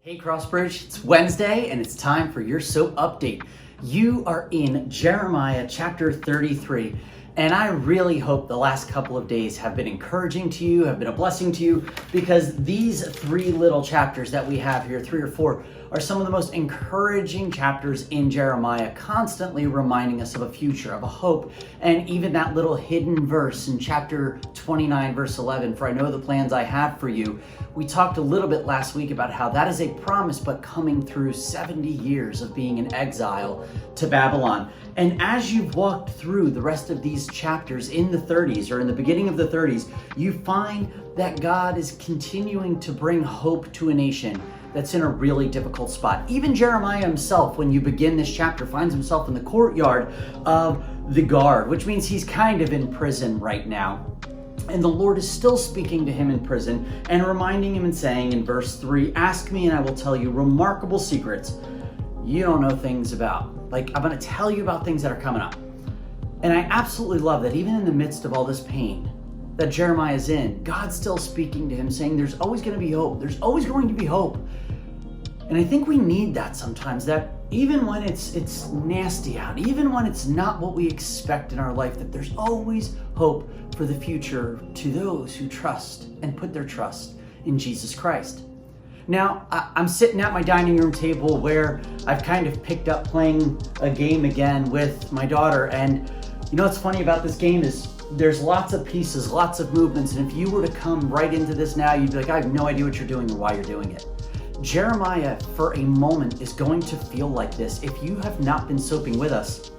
Hey Crossbridge, it's Wednesday and it's time for your s.o.a.p update. You are in Jeremiah chapter 33, and I really hope the last couple of days have been encouraging to you, have been a blessing to you, because these three little chapters that we have here, 3 or 4, are some of the most encouraging chapters in Jeremiah, constantly reminding us of a future, of a hope, and even that little hidden verse in chapter 29, verse 11, for I know the plans I have for you. We talked a little bit last week about how that is a promise, but coming through 70 years of being in exile to Babylon. And as you've walked through the rest of these chapters in the 30s, or in the beginning of the 30s, you find that God is continuing to bring hope to a nation that's in a really difficult spot. Even Jeremiah himself, when you begin this chapter, finds himself in the courtyard of the guard, which means he's kind of in prison right now. And the Lord is still speaking to him in prison and reminding him and saying in verse 3, "Ask me and I will tell you remarkable secrets you don't know things about." Like, I'm going to tell you about things that are coming up. And I absolutely love that even in the midst of all this pain that Jeremiah is in, God's still speaking to him, saying there's always going to be hope. There's always going to be hope. And I think we need that sometimes, that even when it's nasty out, even when it's not what we expect in our life, that there's always hope for the future to those who trust and put their trust in Jesus Christ. Now, I'm sitting at my dining room table where I've kind of picked up playing a game again with my daughter. And you know what's funny about this game is there's lots of pieces, lots of movements. And if you were to come right into this now, you'd be like, I have no idea what you're doing or why you're doing it. Jeremiah, for a moment, is going to feel like this. If you have not been soaping with us,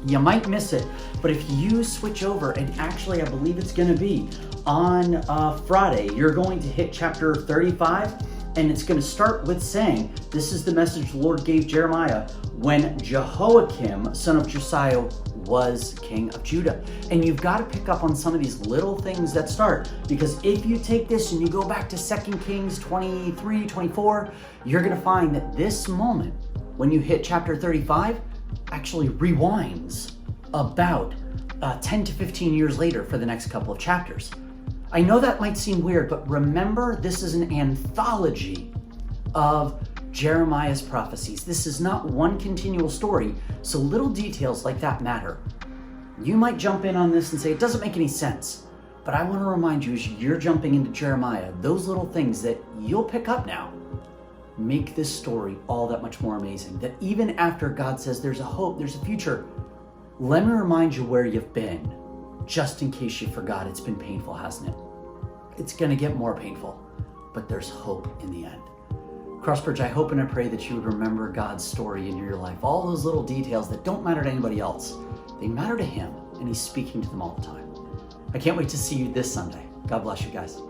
you might miss it. But if you switch over, and actually I believe it's going to be on Friday, you're going to hit chapter 35. And it's going to start with saying, this is the message the Lord gave Jeremiah when Jehoiakim, son of Josiah, was king of Judah. And you've got to pick up on some of these little things that start, because if you take this and you go back to 2 Kings 23, 24, you're going to find that this moment, when you hit chapter 35, actually rewinds about 10 to 15 years later for the next couple of chapters. I know that might seem weird, but remember, this is an anthology of Jeremiah's prophecies. This is not one continual story, so little details like that matter. You might jump in on this and say, it doesn't make any sense, but I want to remind you, as you're jumping into Jeremiah, those little things that you'll pick up now make this story all that much more amazing. That even after God says there's a hope, there's a future, let me remind you where you've been. Just in case you forgot, it's been painful, hasn't it? It's going to get more painful, but there's hope in the end. Crossbridge, I hope and I pray that you would remember God's story in your life. All those little details that don't matter to anybody else, they matter to Him, and He's speaking to them all the time. I can't wait to see you this Sunday. God bless you guys.